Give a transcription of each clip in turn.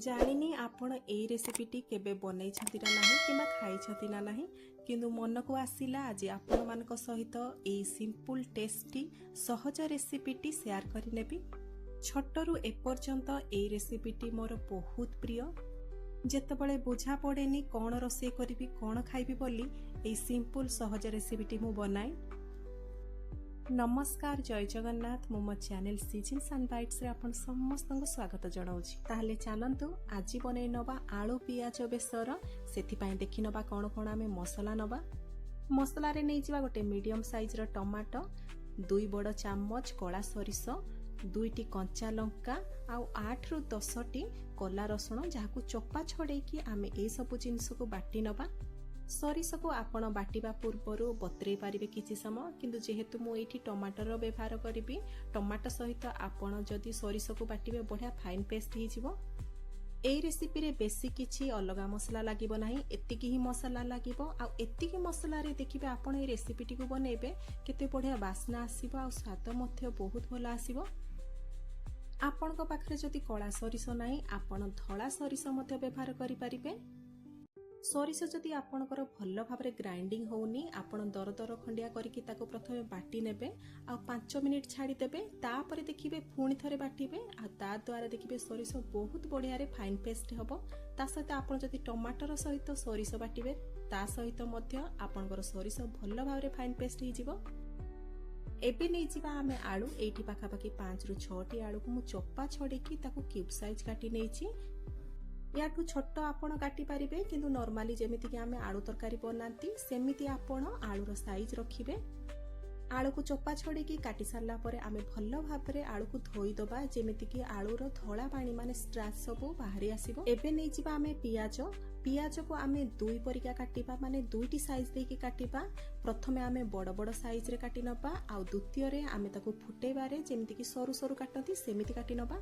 ଜାଣିନି ଆପଣ ଏଇ ରେସିପିଟି କେବେ ବନେଇଛନ୍ତି ନା ନାହିଁ କିମ୍ବା ଖାଇଛନ୍ତି ନା ନାହିଁ, କିନ୍ତୁ ମନକୁ ଆସିଲା ଆଜି ଆପଣମାନଙ୍କ ସହିତ ଏଇ ସିମ୍ପୁଲ ଟେଷ୍ଟି ସହଜ ରେସିପିଟି ସେୟାର କରିନେବି। ଛୋଟରୁ ଏପର୍ଯ୍ୟନ୍ତ ଏଇ ରେସିପିଟି ମୋର ବହୁତ ପ୍ରିୟ। ଯେତେବେଳେ ବୁଝା ପଡ଼େନି କ'ଣ ରୋଷେଇ କରିବି କ'ଣ ଖାଇବି ବୋଲି ଏଇ ସିମ୍ପୁଲ ସହଜ ରେସିପିଟି ମୁଁ ବନାଏ। ନମସ୍କାର, ଜୟ ଜଗନ୍ନାଥ। ମୁଁ ମୋ ଚ୍ୟାନେଲ ସିଜନ୍ସ ଆଣ୍ଡ ବାଇଟ୍ସରେ ଆପଣ ସମସ୍ତଙ୍କୁ ସ୍ୱାଗତ ଜଣାଉଛି। ତାହେଲେ ଚାଲନ୍ତୁ ଆଜି ବନେଇ ନେବା ଆଳୁ ପିଆଜ ବେସର। ସେଥିପାଇଁ ଦେଖି ନେବା କ'ଣ କ'ଣ ଆମେ ମସଲା ନେବା। ମସଲାରେ ନେଇଯିବା ଗୋଟେ ମିଡ଼ିୟମ ସାଇଜର ଟମାଟୋ, 2 ବଡ଼ ଚାମଚ କଳା ସୋରିଷ, 2ଟି କଞ୍ଚା ଲଙ୍କା ଆଉ 8ରୁ 10ଟି କଲା ରସୁଣ, ଯାହାକୁ ଚୋପା ଛଡ଼େଇକି ଆମେ ଏସବୁ ଜିନିଷକୁ ବାଟି ନେବା। ସୋରିଷକୁ ଆପଣ ବାଟିବା ପୂର୍ବରୁ ବତୁରେଇ ପାରିବେ କିଛି ସମୟ, କିନ୍ତୁ ଯେହେତୁ ମୁଁ ଏଇଠି ଟମାଟୋର ବ୍ୟବହାର କରିବି, ଟମାଟୋ ସହିତ ଆପଣ ଯଦି ସୋରିଷକୁ ବାଟିବେ ବଢ଼ିଆ ଫାଇନ୍ ପେଷ୍ଟ ହେଇଯିବ। ଏଇ ରେସିପିରେ ବେଶୀ କିଛି ଅଲଗା ମସଲା ଲାଗିବ ନାହିଁ, ଏତିକି ହିଁ ମସଲା ଲାଗିବ। ଆଉ ଏତିକି ମସଲାରେ ଦେଖିବେ ଆପଣ ଏଇ ରେସିପିଟିକୁ ବନେଇବେ କେତେ ବଢ଼ିଆ ବାସ୍ନା ଆସିବ ଆଉ ସ୍ୱାଦ ମଧ୍ୟ ବହୁତ ଭଲ ଆସିବ। ଆପଣଙ୍କ ପାଖରେ ଯଦି କଳା ସୋରିଷ ନାହିଁ, ଆପଣ ଧଳା ସୋରିଷ ମଧ୍ୟ ବ୍ୟବହାର କରିପାରିବେ। ସୋରିଷ ଯଦି ଆପଣଙ୍କର ଭଲ ଭାବରେ ଗ୍ରାଇଣ୍ଡିଙ୍ଗ ହେଉନି, ଆପଣ ଦର ଖଣ୍ଡିଆ କରିକି ତାକୁ ପ୍ରଥମେ ବାଟି ନେବେ ଆଉ 5 ମିନିଟ୍ ଛାଡ଼ିଦେବେ। ତାପରେ ଦେଖିବେ ପୁଣି ଥରେ ବାଟିବେ ଆଉ ତା ଦ୍ୱାରା ଦେଖିବେ ସୋରିଷ ବହୁତ ବଢ଼ିଆରେ ଫାଇନ୍ ପେଷ୍ଟ ହେବ। ତା ସହିତ ଆପଣ ଯଦି ଟମାଟୋର ସହିତ ସୋରିଷ ବାଟିବେ, ତା ସହିତ ମଧ୍ୟ ଆପଣଙ୍କର ସୋରିଷ ଭଲ ଭାବରେ ଫାଇନ୍ ପେଷ୍ଟ ହେଇଯିବ। ଏବେ ନେଇଯିବା ଆମେ ଆଳୁ। ଏଇଠି ପାଖାପାଖି 5ରୁ 6ଟି ଆଳୁକୁ ମୁଁ ଚୋପା ଛଡ଼େଇକି ତାକୁ କ୍ୟୁବ୍ ସାଇଜ କାଟି ନେଇଛି। ୟାଠୁ ଛୋଟ ଆପଣ କାଟି ପାରିବେ, କିନ୍ତୁ ନର୍ମାଲି ଯେମିତିକି ଆମେ ଆଳୁ ତରକାରୀ ବନାନ୍ତି ସେମିତି ଆପଣ ଆଳୁର ସାଇଜ ରଖିବେ। ଆଳୁକୁ ଚୋପା ଛଡ଼େଇକି କାଟି ସାରିଲା ପରେ ଆମେ ଭଲ ଭାବରେ ଆଳୁକୁ ଧୋଇଦେବା, ଯେମିତିକି ଆଳୁର ଧଳା ପାଣି ମାନେ ଷ୍ଟ୍ରାଚ୍ ସବୁ ବାହାରି ଆସିବ। ଏବେ ନେଇଯିବା ଆମେ ପିଆଜକୁ ଆମେ 2 ପରିକା କାଟିବା, ମାନେ 2ଟି ସାଇଜ ଦେଇକି କାଟିବା। ପ୍ରଥମେ ଆମେ ବଡ଼ ବଡ଼ ସାଇଜରେ କାଟି ନେବା ଆଉ ଦ୍ୱିତୀୟରେ ଆମେ ତାକୁ ଫୁଟେଇବାରେ ଯେମିତିକି ସରୁ ସରୁ କାଟନ୍ତି ସେମିତି କାଟି ନେବା।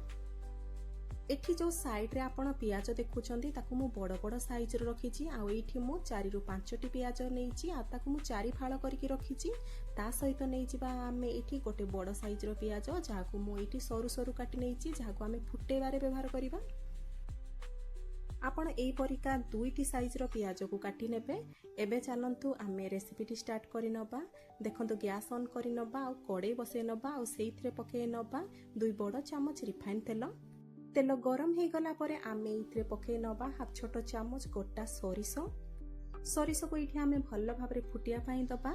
ଏଠି ଯେଉଁ ସାଇଡ୍ରେ ଆପଣ ପିଆଜ ଦେଖୁଛନ୍ତି ତାକୁ ମୁଁ ବଡ଼ ବଡ଼ ସାଇଜରେ ରଖିଛି। ଆଉ ଏଇଠି ମୁଁ 4ରୁ 5ଟି ପିଆଜ ନେଇଛି ଆଉ ତାକୁ ମୁଁ 4 ଫାଳ କରିକି ରଖିଛି। ତା ସହିତ ନେଇଯିବା ଆମେ ଏଇଠି ଗୋଟେ ବଡ଼ ସାଇଜର ପିଆଜ, ଯାହାକୁ ମୁଁ ଏଇଠି ସରୁ ସରୁ କାଟି ନେଇଛି, ଯାହାକୁ ଆମେ ଫୁଟେଇବାରେ ବ୍ୟବହାର କରିବା। ଆପଣ ଏଇପରିକା 2ଟି ସାଇଜର ପିଆଜକୁ କାଟି ନେବେ। ଏବେ ଚାଲନ୍ତୁ ଆମେ ରେସିପିଟି ଷ୍ଟାର୍ଟ କରି ନେବା। ଦେଖନ୍ତୁ ଗ୍ୟାସ୍ ଅନ୍ କରି ନେବା ଆଉ କଡ଼େଇ ବସେଇ ନେବା ଆଉ ସେଇଥିରେ ପକେଇ ନେବା 2 ବଡ଼ ଚାମଚ ରିଫାଇନ୍ ତେଲ। ତେଲ ଗରମ ହେଇଗଲା ପରେ ଆମେ ଏଇଥିରେ ପକେଇ ନେବା 1/2 ଛୋଟ ଚାମଚ ଗୋଟା ସୋରିଷକୁ ଏଇଠି ଆମେ ଭଲ ଭାବରେ ଫୁଟିବା ପାଇଁ ଦେବା।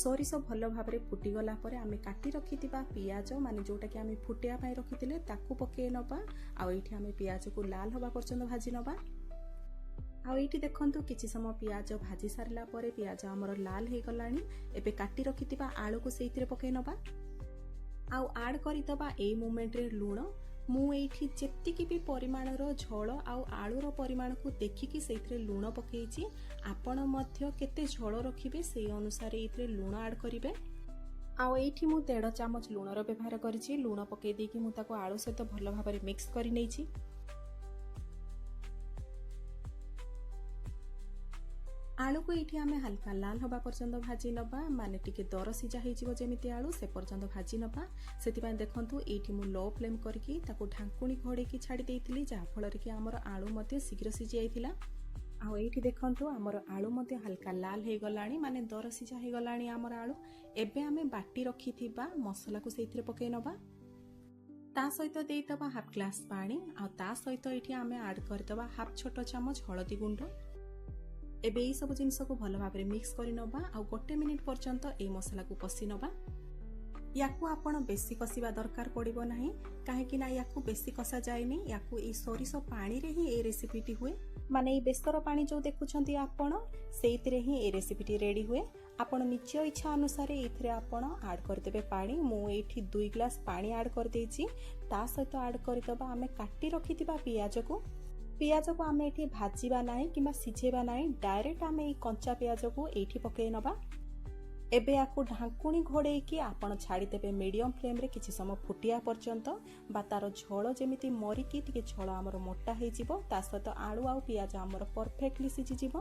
ସୋରିଷ ଭଲ ଭାବରେ ଫୁଟିଗଲା ପରେ ଆମେ କାଟି ରଖିଥିବା ପିଆଜ, ମାନେ ଯେଉଁଟାକି ଆମେ ଫୁଟିବା ପାଇଁ ରଖିଥିଲେ, ତାକୁ ପକେଇ ନେବା ଆଉ ଏଇଠି ଆମେ ପିଆଜକୁ ଲାଲ ହେବା ପର୍ଯ୍ୟନ୍ତ ଭାଜି ନେବା। ଆଉ ଏଇଠି ଦେଖନ୍ତୁ କିଛି ସମୟ ପିଆଜ ଭାଜି ସାରିଲା ପରେ ପିଆଜ ଆମର ଲାଲ ହେଇଗଲାଣି। ଏବେ କାଟି ରଖିଥିବା ଆଳୁକୁ ସେଇଥିରେ ପକେଇ ନେବା ଆଉ ଆଡ୍ କରିଦେବା ଏଇ ମୋମେଣ୍ଟରେ ଲୁଣ। ମୁଁ ଏଇଠି ଯେତିକି ବି ପରିମାଣର ଝୋଳ ଆଉ ଆଳୁର ପରିମାଣକୁ ଦେଖିକି ସେଇଥିରେ ଲୁଣ ପକେଇଛି। ଆପଣ ମଧ୍ୟ କେତେ ଝୋଳ ରଖିବେ ସେଇ ଅନୁସାରେ ଏଇଥିରେ ଲୁଣ ଆଡ୍ କରିବେ। ଆଉ ଏଇଠି ମୁଁ 1.5 ଚାମଚ ଲୁଣର ବ୍ୟବହାର କରିଛି। ଲୁଣ ପକେଇ ଦେଇକି ମୁଁ ତାକୁ ଆଳୁ ସହିତ ଭଲ ଭାବରେ ମିକ୍ସ କରି ନେଇଛି। ଆଳୁକୁ ଏଇଠି ଆମେ ହାଲକା ଲାଲ ହେବା ପର୍ଯ୍ୟନ୍ତ ଭାଜି ନେବା, ମାନେ ଟିକେ ଦର ସିଝା ହେଇଯିବ ଯେମିତି ଆଳୁ, ସେ ପର୍ଯ୍ୟନ୍ତ ଭାଜି ନେବା। ସେଥିପାଇଁ ଦେଖନ୍ତୁ ଏଇଠି ମୁଁ ଲୋ ଫ୍ଲେମ୍ କରିକି ତାକୁ ଢାଙ୍କୁଣୀ ଘୋଡ଼େଇକି ଛାଡ଼ି ଦେଇଥିଲି, ଯାହାଫଳରେ କି ଆମର ଆଳୁ ମଧ୍ୟ ଶୀଘ୍ର ସିଝି ଯାଇଥିଲା। ଆଉ ଏଇଠି ଦେଖନ୍ତୁ ଆମର ଆଳୁ ମଧ୍ୟ ହାଲକା ଲାଲ ହେଇଗଲାଣି, ମାନେ ଦର ସିଝା ହେଇଗଲାଣି ଆମର ଆଳୁ। ଏବେ ଆମେ ବାଟି ରଖିଥିବା ମସଲାକୁ ସେଇଥିରେ ପକେଇ ନେବା। ତା ସହିତ ଦେଇଦେବା 1/2 ଗ୍ଲାସ ପାଣି ଆଉ ତା ସହିତ ଏଇଠି ଆମେ ଆଡ୍ କରିଦେବା 1/2 ଛୋଟ ଚାମଚ ହଳଦୀ ଗୁଣ୍ଡ। ଏବେ ଏଇ ସବୁ ଜିନିଷକୁ ଭଲ ଭାବରେ ମିକ୍ସ କରି ନେବା ଆଉ 1 ମିନିଟ୍ ପର୍ଯ୍ୟନ୍ତ ଏଇ ମସଲାକୁ କଷି ନେବା। ୟାକୁ ଆପଣ ବେଶୀ କଷିବା ଦରକାର ପଡ଼ିବ ନାହିଁ, କାହିଁକି ନା ୟାକୁ ବେଶୀ କଷା ଯାଏନି। ୟାକୁ ଏଇ ସୋରିଷ ପାଣିରେ ହିଁ ଏଇ ରେସିପିଟି ହୁଏ, ମାନେ ଏଇ ବେସର ପାଣି ଯେଉଁ ଦେଖୁଛନ୍ତି ଆପଣ, ସେଇଥିରେ ହିଁ ଏଇ ରେସିପିଟି ରେଡି ହୁଏ। ଆପଣ ନିଜ ଇଚ୍ଛା ଅନୁସାରେ ଏଇଥିରେ ଆପଣ ଆଡ୍ କରିଦେବେ ପାଣି। ମୁଁ ଏଇଠି 2 ଗ୍ଲାସ ପାଣି ଆଡ୍ କରିଦେଇଛି। ତା ସହିତ ଆଡ୍ କରିଦେବା ଆମେ କାଟି ରଖିଥିବା ପିଆଜକୁ ଆମେ ଏଠି ଭାଜିବା ନାହିଁ କିମ୍ବା ସିଝେଇବା ନାହିଁ, ଡାଇରେକ୍ଟ ଆମେ ଏଇ କଞ୍ଚା ପିଆଜକୁ ଏଇଠି ପକେଇ ନେବା। ଏବେ ୟାକୁ ଢାଙ୍କୁଣୀ ଘୋଡ଼େଇକି ଆପଣ ଛାଡ଼ିଦେବେ ମିଡ଼ିୟମ ଫ୍ଲେମ୍ରେ କିଛି ସମୟ ଫୁଟିବା ପର୍ଯ୍ୟନ୍ତ, ବା ତାର ଝୋଳ ଯେମିତି ମରିକି ଟିକେ ଝୋଳ ଆମର ମୋଟା ହେଇଯିବ। ତା ସହିତ ଆଳୁ ଆଉ ପିଆଜ ଆମର ପରଫେକ୍ଟଲି ସିଝିଯିବ।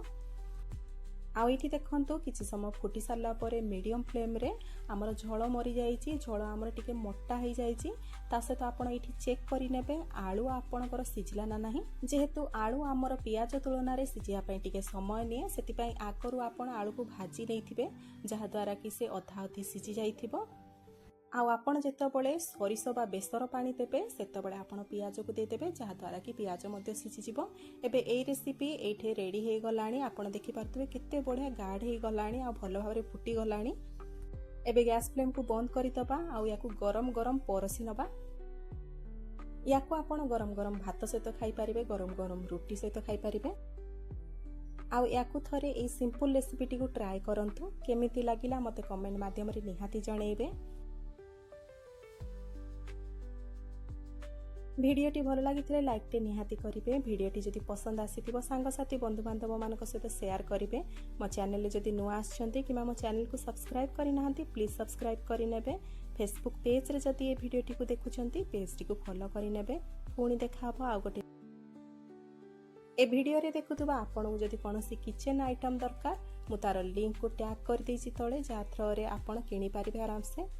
आउ ये देखो किसी समय फुटी सारा पर मीडियम फ्लेम रे आमर झोल मरी जाइए झोल आमर टिके मोटा हो जाइए ता सहित आप चेक करेंगे आलू आपणकर सिझला ना नहीं जेहेतु आलू आमर पियाज तुलन में सिझापी टिके समय निए से आगरू आपण आलू को भाजी नहीं जहाद्वारा कि से अधा अधी सिझी जाइथिबो। आउ आपण जेतबेले सरिष बा बेसर पानी देबे सेतबेले आपण पियाज को देदेबे जहाद्वारा कि पियाज मध्य सिझीजिवो। एबे एई रेसिपी एठे रेडी हे गलानी आपण देखि पारतबे केते बढ़िया गाढ़ हे गलानी आ भलो भाबरे फुटी गलानी। एबे गैस फ्लेम को बंद करि दबा आउ याकू गरम गरम परसी नबा। याकू आपण गरम गरम भात सहित खाई पारिबे गरम गरम रोटी सहित खाई पारिबे। आउ याकू थरे एई सिंपल रेसिपी को ट्राई करंतु केमिति लागिला मते कमेंट माध्यम रे निहाती जणेबे। भिडियोटी भल लगी लाइक टे निहाती करेंगे। भिडियोटी जदि पसंद आसीथिबो सांगसाथी बंधु बांधव मानक सहित शेयर करेंगे। मो चैनल जदि नुआ आछंती कि मो चैनल को सब्सक्राइब करि नाहंती प्लीज सब्सक्राइब करि नेबे। फेसबुक पेज रे जदि ए भिडियोटी को देखुछंती पेज टी को फॉलो करि नेबे। पुणी देखाबो आ गोटे ए भिडियो रे देखुथबा आपन जदि कोनोसी किचन आइटम दरकार मु तार लिंक को टैग कर देछि तळे जा थ्रो रे आपन किनि पारिबे आराम से।